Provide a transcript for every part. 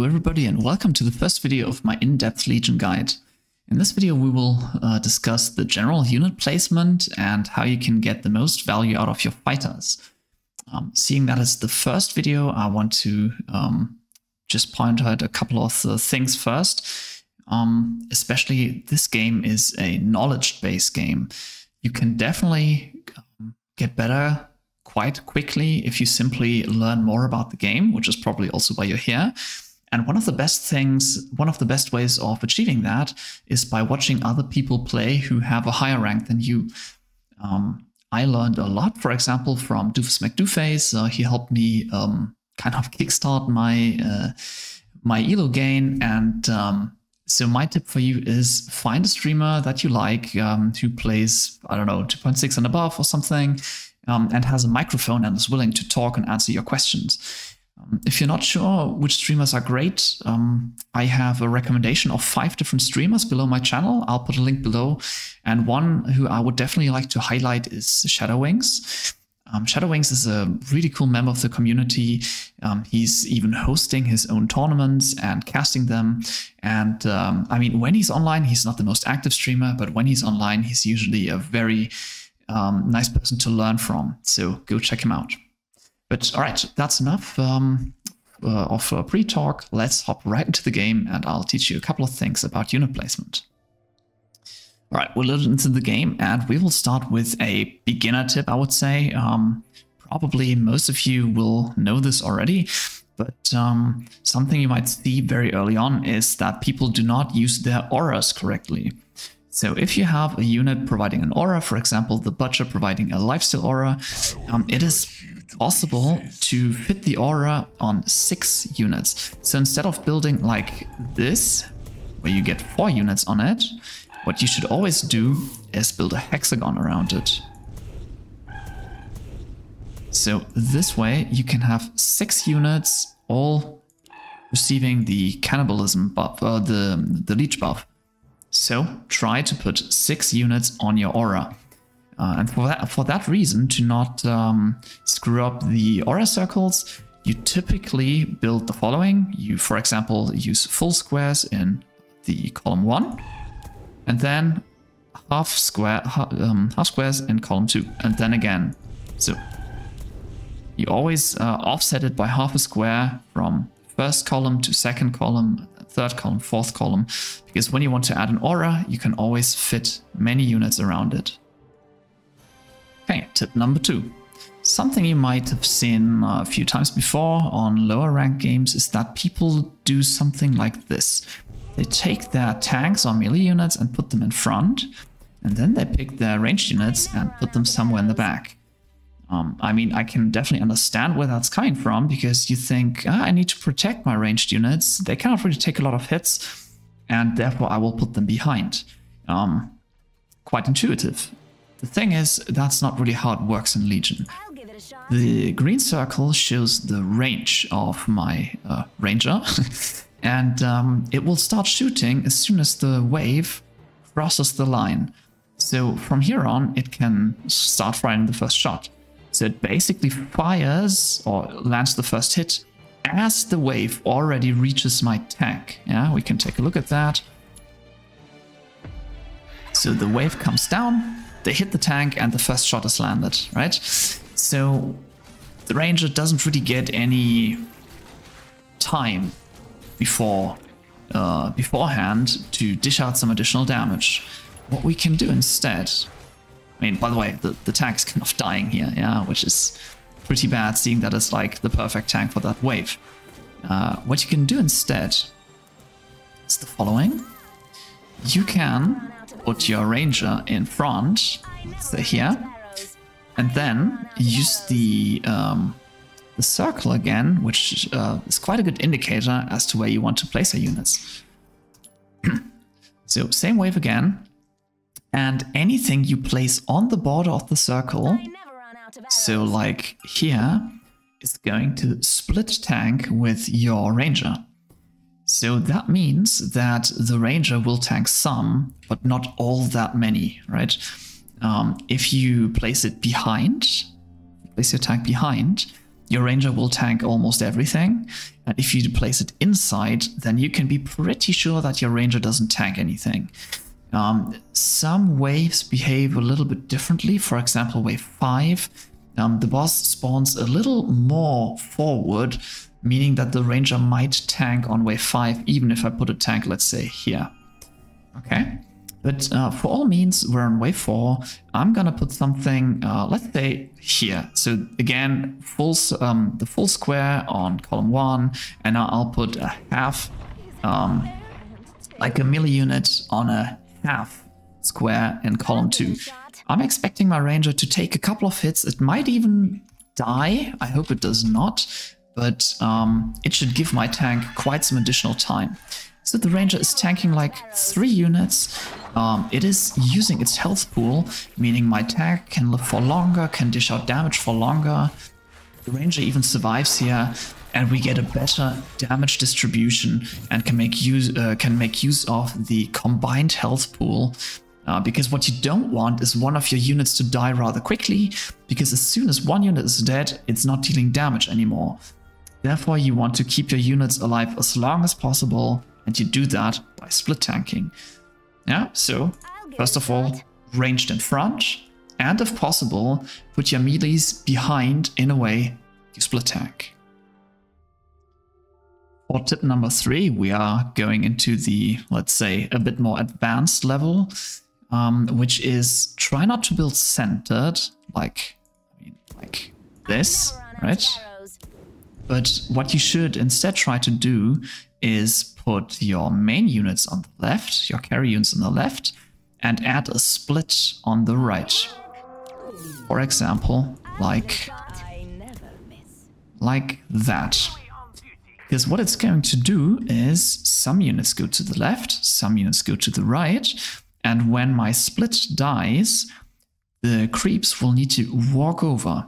Hello everybody and welcome to the first video of my in-depth Legion guide. In this video we will discuss the general unit placement and how you can get the most value out of your fighters. Seeing that it's the first video, I want to just point out a couple of things first. Especially this game is a knowledge-based game. You can definitely get better quite quickly if you simply learn more about the game, which is probably also why you're here. And one of the best ways of achieving that is by watching other people play who have a higher rank than you. I learned a lot, for example, from Doofus McDooface. He helped me kind of kickstart my elo gain. And so my tip for you is find a streamer that you like, who plays, I don't know, 2.6 and above or something, and has a microphone and is willing to talk and answer your questions. If you're not sure which streamers are great, I have a recommendation of 5 different streamers below my channel. I'll put a link below. And one who I would definitely like to highlight is Shadowings. Shadowings is a really cool member of the community. He's even hosting his own tournaments and casting them. And I mean, when he's online, he's not the most active streamer, but when he's online, he's usually a very nice person to learn from. So go check him out. But all right, that's enough of pre-talk. Let's hop right into the game and I'll teach you a couple of things about unit placement. All right, we'll load into the game and we will start with a beginner tip, I would say. Probably most of you will know this already, but something you might see very early on is that people do not use their auras correctly. So if you have a unit providing an aura, for example, the Butcher providing a lifesteal aura, it is possible to fit the aura on 6 units. So instead of building like this, where you get 4 units on it, what you should always do is build a hexagon around it. So this way you can have 6 units all receiving the cannibalism buff, the leech buff. So try to put 6 units on your aura. And for that reason, to not screw up the aura circles, you typically build the following. You, for example, use full squares in the column 1, and then half squares in column 2, and then again. So you always offset it by half a square from first column to second column, third column, fourth column, because when you want to add an aura, you can always fit many units around it. Okay, tip number 2. Something you might have seen a few times before on lower rank games is that people do something like this. They take their tanks or melee units and put them in front, and then they pick their ranged units and put them somewhere in the back. I mean, I can definitely understand where that's coming from, because you think, I need to protect my ranged units. They cannot really take a lot of hits, and therefore I will put them behind. Quite intuitive. The thing is, that's not really how it works in Legion. The green circle shows the range of my ranger, and it will start shooting as soon as the wave crosses the line. So from here on, it can start firing the first shot. So it basically fires or lands the first hit as the wave already reaches my tank. Yeah, we can take a look at that. So the wave comes down, they hit the tank, and the first shot is landed, right? So the ranger doesn't really get any time beforehand to dish out some additional damage. What we can do instead, I mean, by the way, the tank's kind of dying here, yeah, which is pretty bad, seeing that it's like the perfect tank for that wave. What you can do instead is the following. You can put your ranger in front, say here, and then use the circle again, which is quite a good indicator as to where you want to place your units. So same wave again, and anything you place on the border of the circle, so like here, is going to split tank with your ranger. So that means that the ranger will tank some, but not all that many, right? If you place it behind, place your tank behind, your ranger will tank almost everything. And if you place it inside, then you can be pretty sure that your ranger doesn't tank anything. Some waves behave a little bit differently. For example, wave 5, the boss spawns a little more forward, meaning that the ranger might tank on wave 5, even if I put a tank, let's say, here. Okay, but for all means, we're on wave 4. I'm gonna put something, let's say, here. So again, the full square on column 1, and now I'll put a half, like a melee unit on a half square in column 2. I'm expecting my ranger to take a couple of hits. It might even die. I hope it does not, but it should give my tank quite some additional time. So the ranger is tanking like 3 units. It is using its health pool, meaning my tank can live for longer, can dish out damage for longer. The ranger even survives here, and we get a better damage distribution and can make use of the combined health pool. Because what you don't want is one of your units to die rather quickly, because as soon as one unit is dead, it's not dealing damage anymore. Therefore, you want to keep your units alive as long as possible, and you do that by split tanking. Yeah, so first of all, ranged in front, and if possible, put your melees behind in a way you split tank. For tip number 3, we are going into the, let's say, a bit more advanced level, which is try not to build centered, like this, right? But what you should instead try to do is put your main units on the left, your carry units on the left, and add a split on the right. For example, like that. Because what it's going to do is some units go to the left, some units go to the right, and when my split dies, the creeps will need to walk over.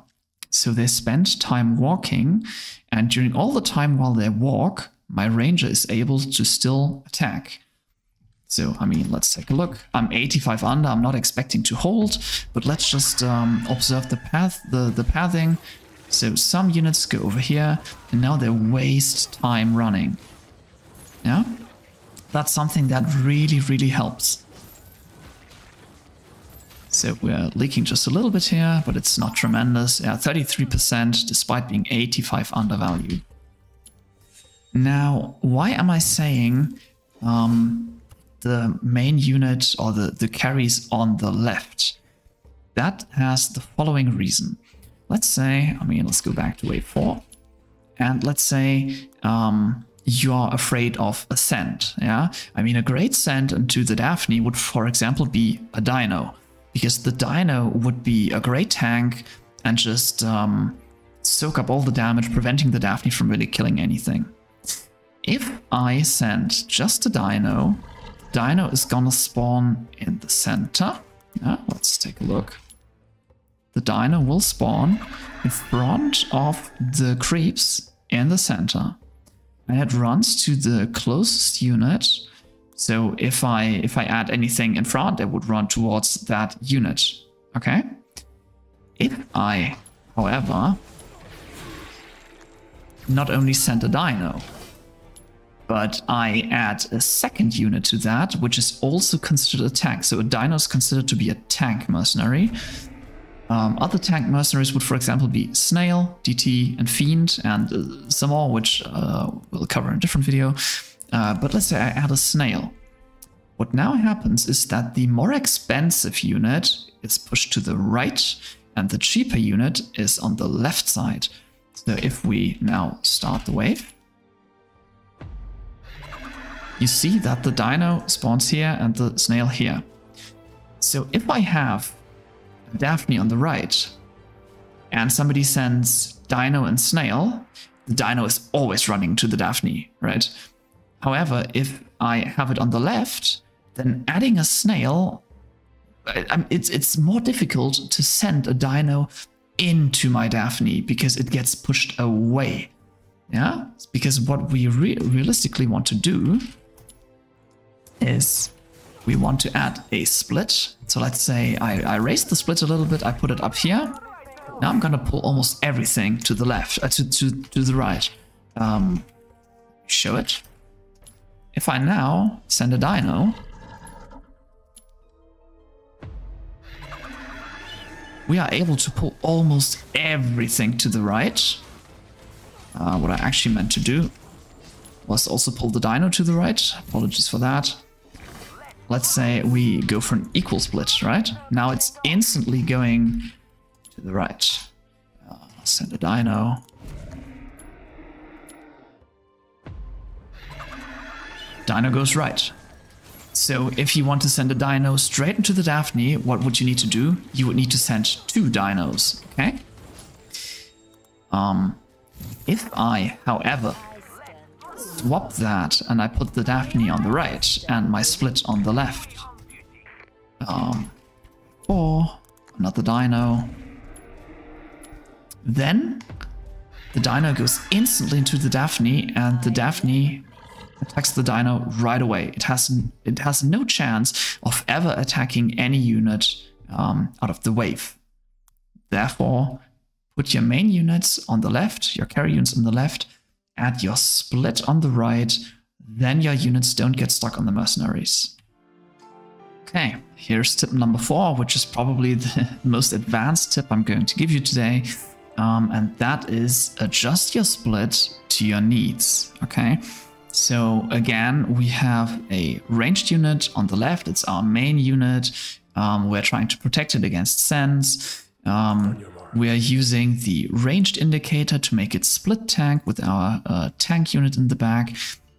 So they spend time walking, and during all the time while they walk, my ranger is able to still attack. So, I mean, let's take a look. I'm 85 under, I'm not expecting to hold, but let's just observe the pathing. So some units go over here, and now they waste time running. Yeah? That's something that really, really helps. So we're leaking just a little bit here, but it's not tremendous. Yeah, 33% despite being 85 undervalue. Now, why am I saying the main unit or the carries on the left? That has the following reason. Let's say, let's go back to wave 4. And let's say you're afraid of a send. Yeah, a great send into the Daphne would, for example, be a dino. Because the dino would be a great tank and just soak up all the damage, preventing the Daphne from really killing anything. If I send just a dino is gonna spawn in the center. Yeah, let's take a look. The dino will spawn in front of the creeps in the center. And it runs to the closest unit. So if I add anything in front, it would run towards that unit. Okay? If I, however, not only send a dino, but I add a second unit to that, which is also considered a tank. So a dino is considered to be a tank mercenary. Other tank mercenaries would, for example, be Snail, DT, and Fiend, and some more, which we'll cover in a different video. But let's say I add a Snail. What now happens is that the more expensive unit is pushed to the right, and the cheaper unit is on the left side. So if we now start the wave, you see that the dino spawns here and the snail here. So if I have Daphne on the right, and somebody sends dino and snail, the dino is always running to the Daphne, right? However, if I have it on the left, then adding a snail, it's more difficult to send a dino into my Daphne because it gets pushed away. Yeah, because what we realistically want to do is we want to add a split. So let's say I raise the split a little bit, I put it up here, Now I'm gonna pull almost everything to the left, to the right. Show it. If I now send a dino, we are able to pull almost everything to the right. What I actually meant to do was also pull the dino to the right. Apologies for that. Let's say we go for an equal split, right? Now it's instantly going to the right. Send a dino. Dino goes right. So if you want to send a dino straight into the Daphne, what would you need to do? You would need to send 2 dinos, okay? If I, however, swap that and I put the Daphne on the right and my split on the left, or another dino, then the dino goes instantly into the Daphne and the Daphne attacks the dino right away. It has no chance of ever attacking any unit out of the wave. Therefore, put your main units on the left, your carry units on the left, add your split on the right, then your units don't get stuck on the mercenaries. Okay, here's tip number 4, which is probably the most advanced tip I'm going to give you today. And that is adjust your split to your needs, okay? So again, we have a ranged unit on the left. It's our main unit. We're trying to protect it against sense. We are using the ranged indicator to make it split tank with our tank unit in the back.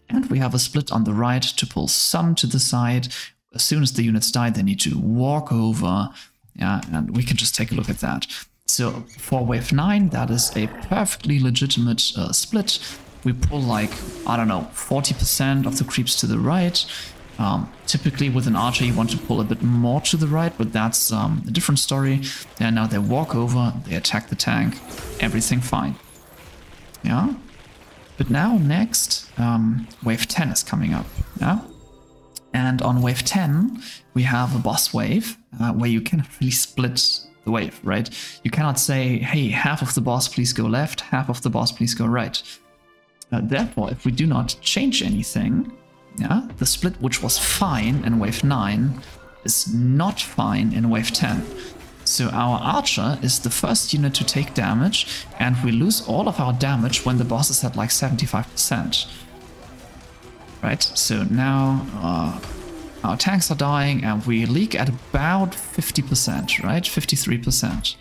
And we have a split on the right to pull some to the side. As soon as the units die, they need to walk over. Yeah, and we can just take a look at that. So for wave 9, that is a perfectly legitimate split. We pull like, I don't know, 40% of the creeps to the right. Typically with an archer you want to pull a bit more to the right, but that's a different story. And now they walk over, they attack the tank, everything fine. Yeah. But now next, wave 10 is coming up. Yeah. And on wave 10, we have a boss wave where you cannot really split the wave, right? You cannot say, hey, half of the boss please go left, half of the boss please go right. Therefore, if we do not change anything, yeah, the split which was fine in wave 9 is not fine in wave 10. So our archer is the first unit to take damage, and we lose all of our damage when the boss is at like 75%. Right, so now our tanks are dying and we leak at about 50%, right? 53%.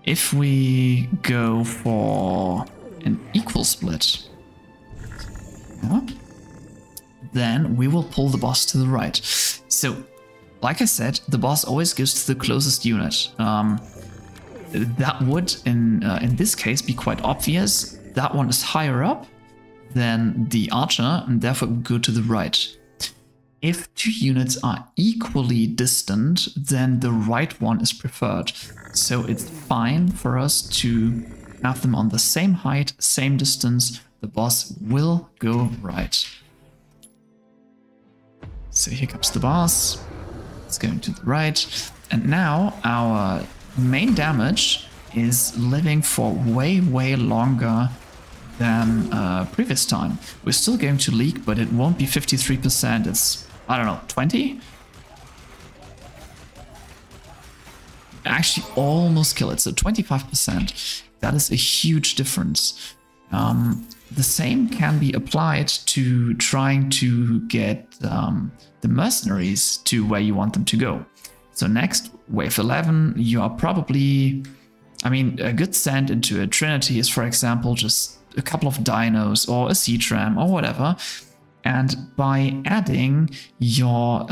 If we go for an equal split, yeah, then we will pull the boss to the right. So, like I said, the boss always goes to the closest unit. That would, in this case, be quite obvious. That one is higher up than the archer, and therefore it would go to the right. If 2 units are equally distant, then the right one is preferred. So it's fine for us to have them on the same height, same distance. The boss will go right. So here comes the boss. It's going to the right. And now our main damage is living for way, way longer than previous time. We're still going to leak, but it won't be 53%. It's, I don't know, 20? Actually almost kill it, so 25%. That is a huge difference. The same can be applied to trying to get the mercenaries to where you want them to go. So next, wave 11, you are probably, I mean, a good send into a Trinity is, for example, just a couple of dinos or a siege ram or whatever. And by adding your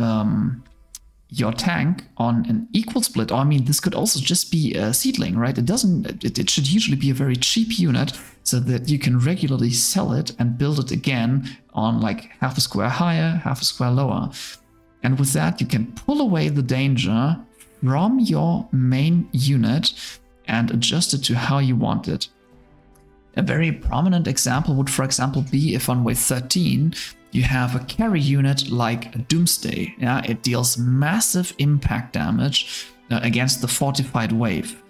tank on an equal split, or I mean, this could also just be a seedling, right? It should usually be a very cheap unit so that you can regularly sell it and build it again on like half a square higher, half a square lower. And with that, you can pull away the danger from your main unit and adjust it to how you want it. A very prominent example would, for example, be if on wave 13, you have a carry unit like a Doomsday. Yeah, it deals massive impact damage against the fortified wave.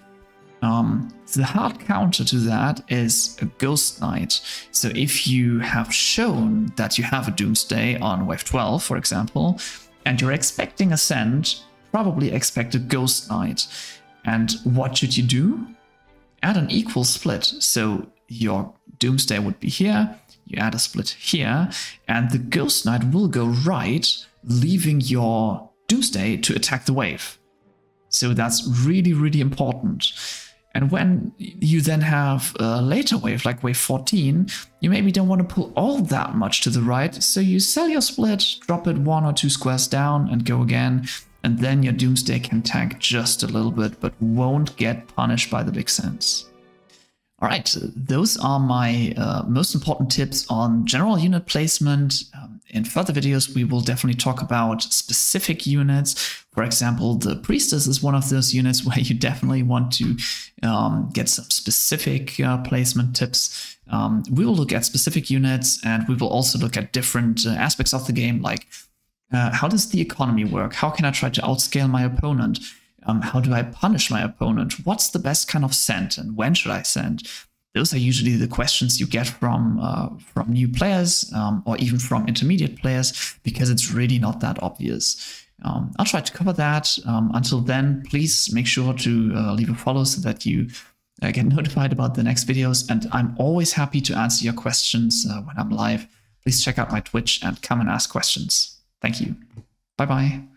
The hard counter to that is a Ghost Knight. So if you have shown that you have a Doomsday on wave 12, for example, and you're expecting Ascend, probably expect a Ghost Knight. And what should you do? Add an equal split. So your Doomsday would be here, you add a split here, and the Ghost Knight will go right, leaving your Doomsday to attack the wave. So that's really, really important. And when you then have a later wave, like wave 14, you maybe don't want to pull all that much to the right, so you sell your split, drop it 1 or 2 squares down and go again, and then your Doomsday can tank just a little bit, but won't get punished by the big sense. Alright, those are my most important tips on general unit placement. In further videos, we will definitely talk about specific units. For example, the Priestess is one of those units where you definitely want to get some specific placement tips. We will look at specific units, and we will also look at different aspects of the game, like how does the economy work? How can I try to outscale my opponent? How do I punish my opponent? What's the best kind of send, and when should I send? Those are usually the questions you get from new players or even from intermediate players, because it's really not that obvious. I'll try to cover that. Until then, please make sure to leave a follow so that you get notified about the next videos. And I'm always happy to answer your questions when I'm live. Please check out my Twitch and come and ask questions. Thank you. Bye-bye.